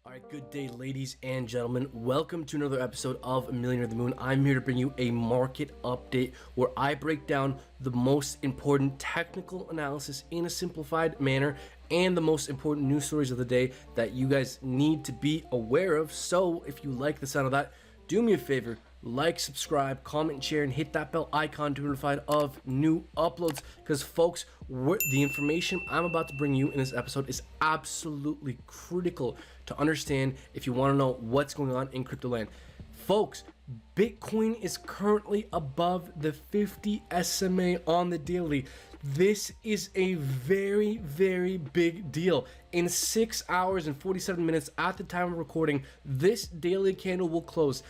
All right, good day, ladies and gentlemen. Welcome to another episode of Millionaire the Moon. I'm here to bring you a market update where I break down the most important technical analysis in a simplified manner and the most important news stories of the day that you guys need to be aware of. So if you like the sound of that, do me a favor, like, subscribe, comment, share, and hit that bell icon to be notified of new uploads, because folks, the information I'm about to bring you in this episode is absolutely critical to understand if you want to know what's going on in crypto land. Folks, Bitcoin is currently above the 50 SMA on the daily. This is a very, very big deal. In 6 hours and 47 minutes at the time of recording, this daily candle will close.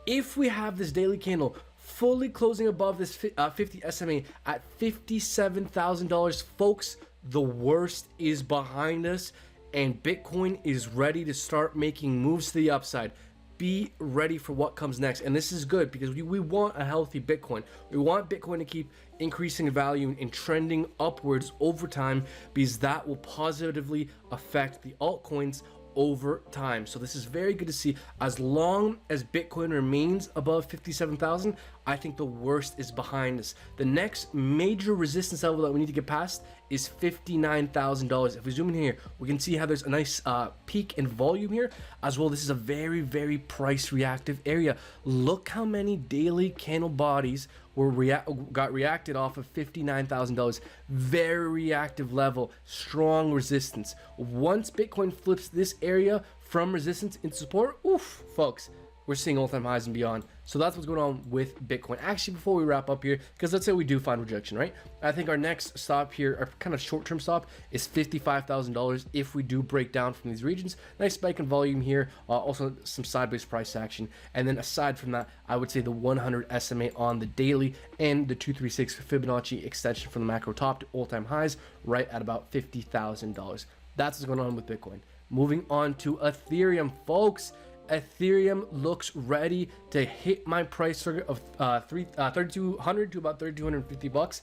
If we have this daily candle fully closing above this 50 SMA at $57,000, folks, the worst is behind us and Bitcoin is ready to start making moves to the upside. Be ready for what comes next. And this is good because we want a healthy Bitcoin. We want Bitcoin to keep increasing in value and trending upwards over time, because that will positively affect the altcoins over time. So this is very good to see. As long as Bitcoin remains above 57,000, I think the worst is behind us. The next major resistance level that we need to get past is $59,000. If we zoom in here, we can see how there's a nice peak in volume here as well. This is a very, very price reactive area. Look how many daily candle bodies got reacted off of $59,000. Very reactive level, strong resistance. Once Bitcoin flips this area from resistance into support, oof, folks, we're seeing all-time highs and beyond. So that's what's going on with Bitcoin. Actually, before we wrap up here, because let's say we do find rejection, right? I think our next stop here, our kind of short-term stop, is $55,000 if we do break down from these regions. Nice spike in volume here, also some sideways price action. And then aside from that, I would say the 100 SMA on the daily and the 236 Fibonacci extension from the macro top to all-time highs right at about $50,000. That's what's going on with Bitcoin. Moving on to Ethereum, folks. Ethereum looks ready to hit my price target of 3,200 to about 3,250 bucks.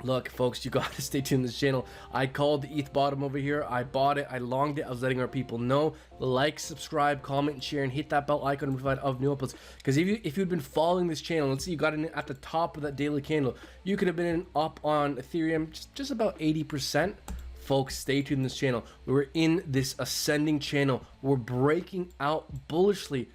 Look, folks, you got to stay tuned to this channel. I called the ETH bottom over here. I bought it. I longed it. I was letting our people know. Like, subscribe, comment, and share, and hit that bell icon to provide of new uploads. Because if you'd been following this channel, let's see, you got in at the top of that daily candle, you could have been up on Ethereum just about 80%. Folks, stay tuned in this channel. We're in this ascending channel. We're breaking out bullishly.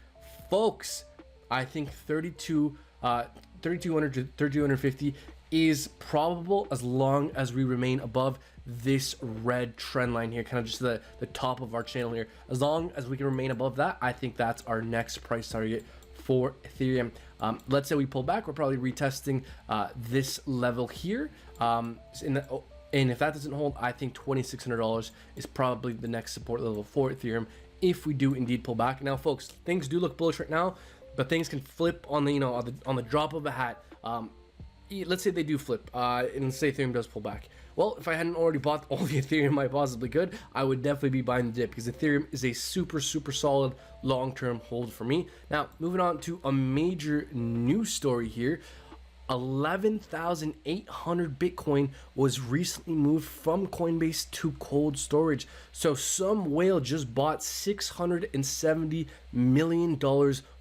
Folks, I think 3,200 to 3,250 is probable as long as we remain above this red trend line here, kind of just the top of our channel here. As long as we can remain above that, I think that's our next price target for Ethereum. Let's say we pull back, we're probably retesting this level here. And if that doesn't hold, I think $2,600 is probably the next support level for Ethereum if we do indeed pull back. Now, folks, things do look bullish right now, but things can flip on the on the drop of a hat. Let's say they do flip, and say Ethereum does pull back. Well, if I hadn't already bought all the Ethereum I possibly could, I would definitely be buying the dip, because Ethereum is a super solid long-term hold for me. Now, moving on to a major news story here. 11,800 Bitcoin was recently moved from Coinbase to cold storage. So some whale just bought $670 million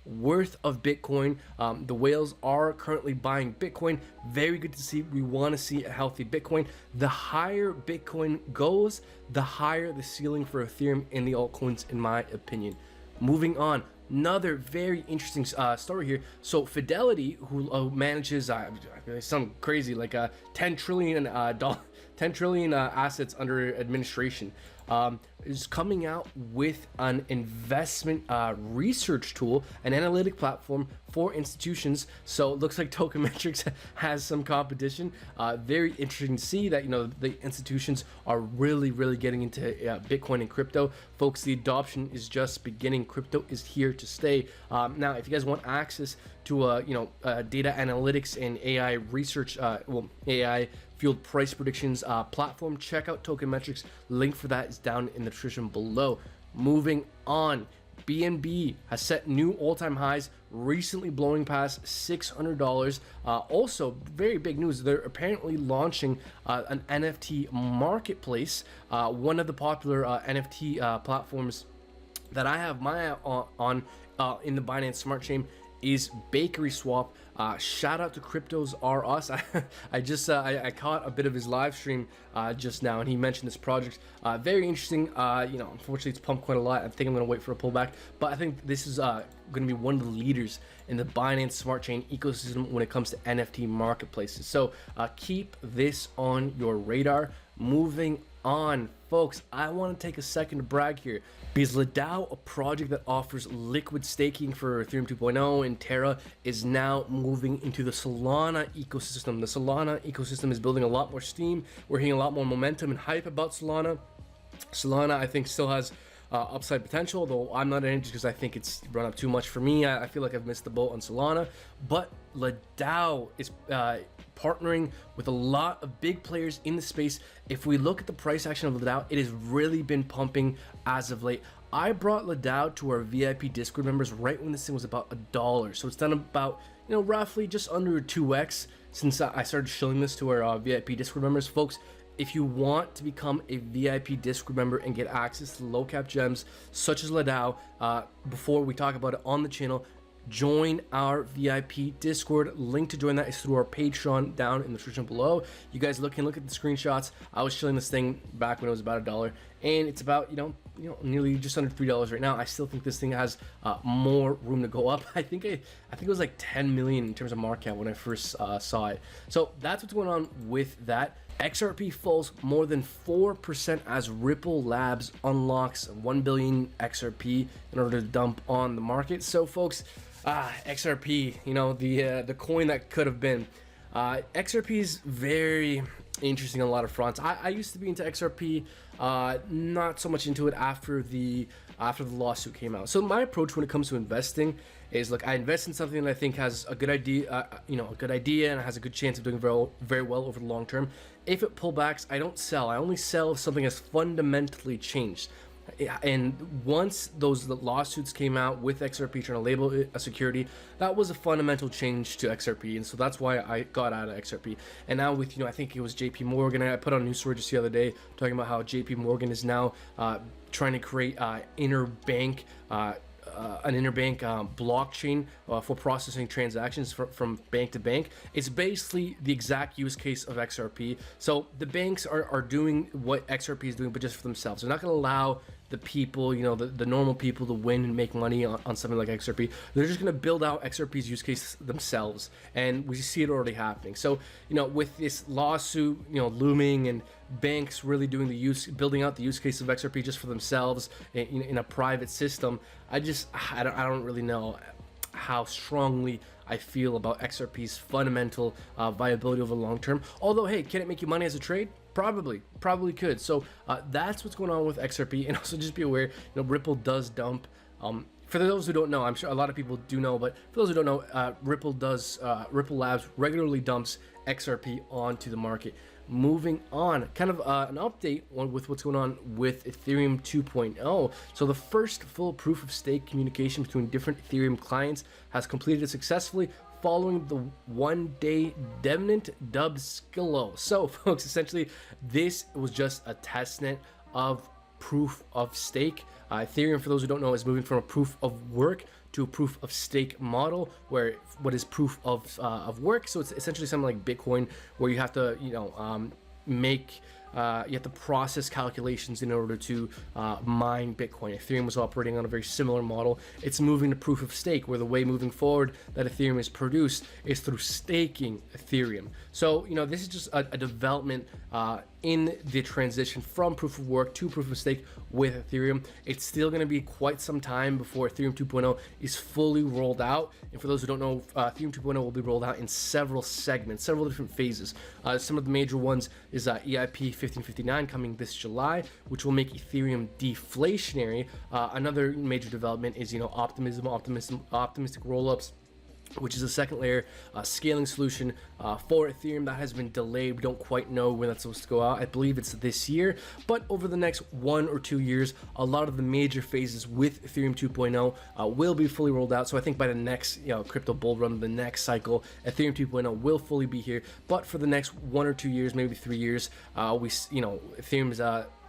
worth of Bitcoin. The whales are currently buying Bitcoin. Very good to see. We want to see a healthy Bitcoin. The higher Bitcoin goes, the higher the ceiling for Ethereum and the altcoins, in my opinion. Moving on. Another very interesting story here. So Fidelity, who manages some crazy like 10 trillion assets under administration, is coming out with an investment research tool, an analytic platform for institutions. So it looks like Tokenmetrics has some competition. Very interesting to see that, the institutions are really getting into Bitcoin and crypto. Folks, the adoption is just beginning. Crypto is here to stay. Now, if you guys want access to data analytics and AI research, AI fueled price predictions platform, check out Tokenmetrics. Link for that is down in the description below. Moving on, BNB has set new all-time highs, recently blowing past $600. Also, very big news, they're apparently launching an NFT marketplace. One of the popular NFT platforms that I have my eye on in the Binance Smart Chain is Bakery Swap. Shout out to Cryptos R Us. I caught a bit of his live stream just now, and he mentioned this project. Very interesting. Unfortunately, it's pumped quite a lot. I think I'm gonna wait for a pullback, but I think this is gonna be one of the leaders in the Binance Smart Chain ecosystem when it comes to NFT marketplaces. So keep this on your radar. Moving on, folks, I want to take a second to brag here, because Ledger, a project that offers liquid staking for Ethereum 2.0 and Terra, is now moving into the Solana ecosystem. The Solana ecosystem is building a lot more steam. We're hearing a lot more momentum and hype about Solana. Solana, I think, still has upside potential, though I'm not in it just because I think it's run up too much for me. I feel like I've missed the boat on Solana, but Ledger is partnering with a lot of big players in the space. If we look at the price action of Ledger, it has really been pumping as of late. I brought Ledger to our VIP Discord members right when this thing was about $1, so it's done about, roughly just under 2x since I started showing this to our VIP Discord members. Folks, if you want to become a VIP Discord member and get access to low cap gems such as Ledger, before we talk about it on the channel, join our VIP Discord. Link to join that is through our Patreon down in the description below. You guys can look at the screenshots. I was showing this thing back when it was about $1, and it's about nearly just under $3 right now. I still think this thing has more room to go up. I think it was like 10 million in terms of market cap when I first saw it. So that's what's going on with that. XRP falls more than 4% as Ripple Labs unlocks 1 billion XRP in order to dump on the market. So folks, XRP, the coin that could have been. XRP is very interesting on a lot of fronts. I used to be into XRP, not so much into it after the lawsuit came out. So my approach when it comes to investing is, look, I invest in something that I think has a good idea, and has a good chance of doing very well over the long term. If it pullbacks, I don't sell. I only sell if something has fundamentally changed. And once those lawsuits came out with XRP trying to label it a security, that was a fundamental change to XRP, and so that's why I got out of XRP. And now with, I think it was JP Morgan, I put on a news story just the other day talking about how JP Morgan is now trying to create an interbank blockchain for processing transactions from bank to bank. It's basically the exact use case of XRP. So the banks are doing what XRP is doing, but just for themselves. They're not going to allow the people, the normal people, to win and make money on something like XRP. They're just going to build out XRP's use case themselves, and we see it already happening. So with this lawsuit looming, and banks really building out the use case of XRP just for themselves in a private system, I don't really know how strongly I feel about XRP's fundamental viability over the long term. Although, hey, can it make you money as a trade? Probably could. So that's what's going on with XRP. And also just be aware, Ripple does dump. For those who don't know, I'm sure a lot of people do know, but for those who don't know, Ripple Labs regularly dumps XRP onto the market. Moving on, kind of an update with what's going on with Ethereum 2.0. So the first full proof of stake communication between different Ethereum clients has completed successfully following the one-day devnet dubbed Skillo. So folks, essentially this was just a testnet of proof of stake. Ethereum, for those who don't know, is moving from a proof of work to a proof of stake model, where what is proof of work. So it's essentially something like Bitcoin, where you have to you have to process calculations in order to mine Bitcoin. Ethereum was operating on a very similar model. It's moving to proof of stake, where the way moving forward that Ethereum is produced is through staking Ethereum. So this is just a development in the transition from proof of work to proof of stake with Ethereum. It's still going to be quite some time before Ethereum 2.0 is fully rolled out. And for those who don't know, Ethereum 2.0 will be rolled out in several segments, several different phases. Some of the major ones is EIP 1559 coming this July, which will make Ethereum deflationary. Another major development is optimistic rollups, which is a second layer scaling solution for Ethereum that has been delayed. We don't quite know when that's supposed to go out. I believe it's this year, but over the next 1 or 2 years, a lot of the major phases with Ethereum 2.0 will be fully rolled out. So I think by the next crypto bull run, the next cycle, Ethereum 2.0 will fully be here. But for the next 1 or 2 years, maybe 3 years, Ethereum is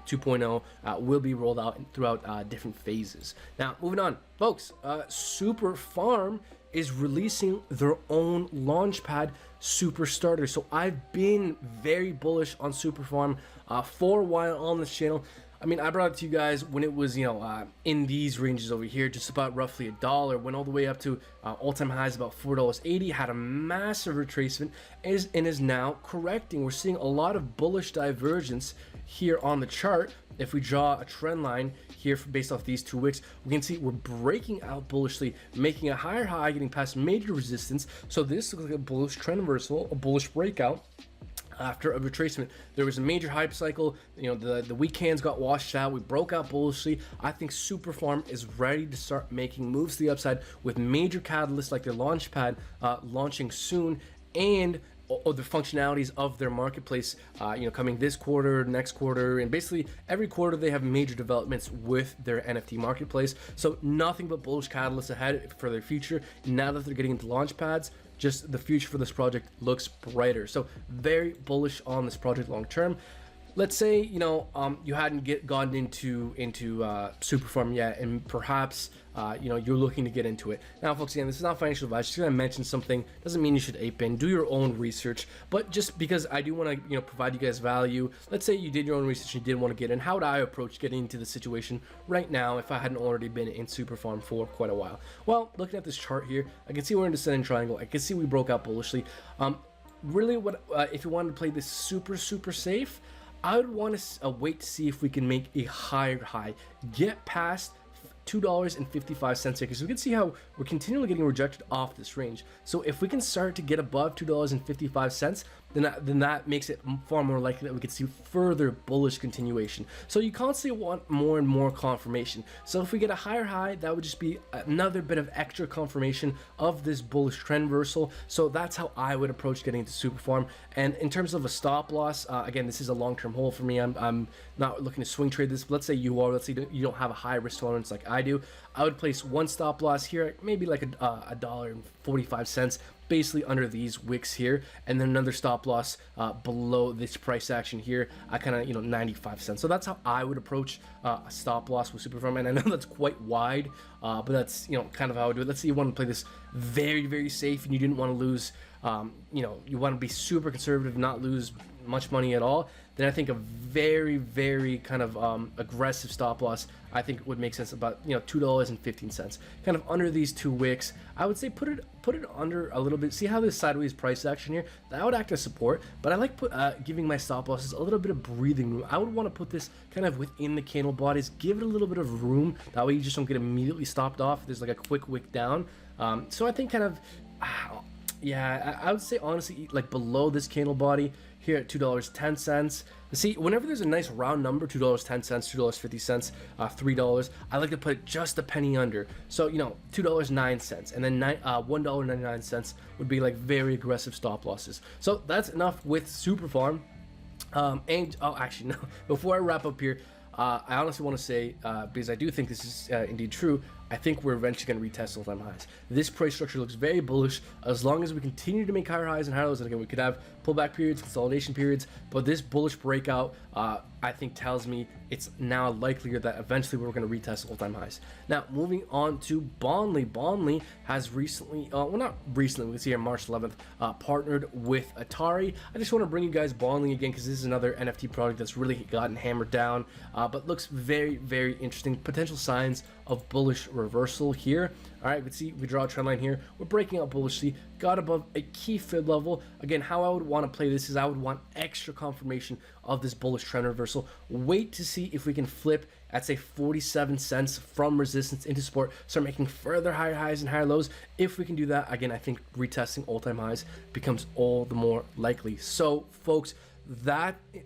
2.0 will be rolled out throughout different phases. Now, moving on, folks, Super Farm is releasing their own Launchpad super starter. So I've been very bullish on Super Farm for a while on this channel. I mean, I brought it to you guys when it was, in these ranges over here, just about roughly $1, went all the way up to all-time highs about $4.80, had a massive retracement, and is now correcting. We're seeing a lot of bullish divergence here on the chart. If we draw a trend line here based off these 2 wicks, we can see we're breaking out bullishly, making a higher high, getting past major resistance. So this looks like a bullish trend reversal, a bullish breakout. After a retracement, there was a major hype cycle. The weak hands got washed out. We broke out bullishly. I think Super Farm is ready to start making moves to the upside with major catalysts like their Launchpad launching soon, and the functionalities of their marketplace coming this quarter, next quarter, and basically every quarter they have major developments with their NFT marketplace. So nothing but bullish catalysts ahead for their future. Now that they're getting into Launchpads, just the future for this project looks brighter. So very bullish on this project long term. Let's say you hadn't gotten into Super Farm yet, and perhaps you're looking to get into it. Now, folks, again, this is not financial advice. Just gonna mention something doesn't mean you should ape in. Do your own research, but just because I do want to provide you guys value. Let's say you did your own research and you did want to get in. How would I approach getting into the situation right now if I hadn't already been in Super Farm for quite a while? Well, looking at this chart here, I can see we're in a descending triangle. I can see we broke out bullishly. Really, what if you wanted to play this super safe? I would want to wait to see if we can make a higher high, get past $2.55 here, because we can see how we're continually getting rejected off this range. So if we can start to get above $2.55, then that makes it far more likely that we could see further bullish continuation. So you constantly want more and more confirmation. So if we get a higher high, that would just be another bit of extra confirmation of this bullish trend reversal. So that's how I would approach getting into Super Farm. And in terms of a stop loss, again, this is a long-term hold for me. I'm not looking to swing trade this. Let's say you are. Let's say you don't have a high risk tolerance like I do. I would place one stop loss here, maybe like $1.45, basically under these wicks here, and then another stop loss below this price action here at kind of 95 cents. So that's how I would approach a stop loss with Super Farm, and I know that's quite wide, but that's kind of how I would do it. Let's say you want to play this very safe and you didn't want to lose, you want to be super conservative, not lose much money at all. Then I think a very kind of aggressive stop loss I think would make sense, about $2.15, kind of under these 2 wicks. I would say put it under a little bit. See how this sideways price action here, that would act as support, but I like giving my stop losses a little bit of breathing room. I would want to put this kind of within the candle bodies, give it a little bit of room, that way you just don't get immediately stopped off if there's like a quick wick down. So I think kind of yeah, I would say honestly, like below this candle body here at $2.10. See, whenever there's a nice round number, $2.10, $2.50, $3, I like to put it just a penny under. So $2.09, and then $1.99 would be like very aggressive stop losses. So that's enough with Super Farm. Actually no. Before I wrap up here, I honestly want to say, because I do think this is indeed true, I think we're eventually going to retest all-time highs. This price structure looks very bullish as long as we continue to make higher highs and higher lows. And again, we could have pullback periods, consolidation periods, but this bullish breakout, I think, tells me it's now likelier that eventually we're going to retest all-time highs. Now, moving on to Bondly. Bondly has recently, well, not recently, we can see here March 11th, partnered with Atari. I just want to bring you guys Bondly again because this is another NFT product that's really gotten hammered down, but looks very interesting. Potential signs of bullish reversal here. All right, we can see we draw a trend line here. We're breaking out bullishly, got above a key fib level. Again, how I would want to play this is I would want extra confirmation of this bullish trend reversal. Wait to see if we can flip at say 47 cents from resistance into support, start making further higher highs and higher lows. If we can do that, again, I think retesting all-time highs becomes all the more likely. So folks,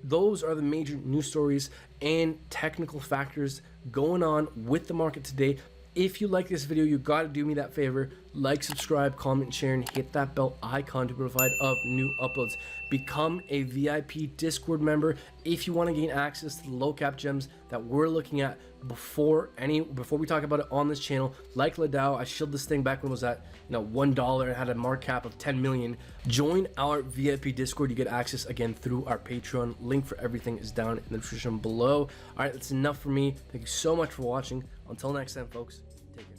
those are the major news stories and technical factors going on with the market today. If you like this video, you gotta do me that favor. Like, subscribe, comment, share, and hit that bell icon to be notified of new uploads. Become a VIP Discord member if you want to gain access to the low cap gems that we're looking at before we talk about it on this channel. Like Ledger, I shilled this thing back when it was at $1 and had a market cap of 10 million. Join our VIP Discord. You get access again through our Patreon. Link for everything is down in the description below. All right, that's enough for me. Thank you so much for watching. Until next time, folks. Take care.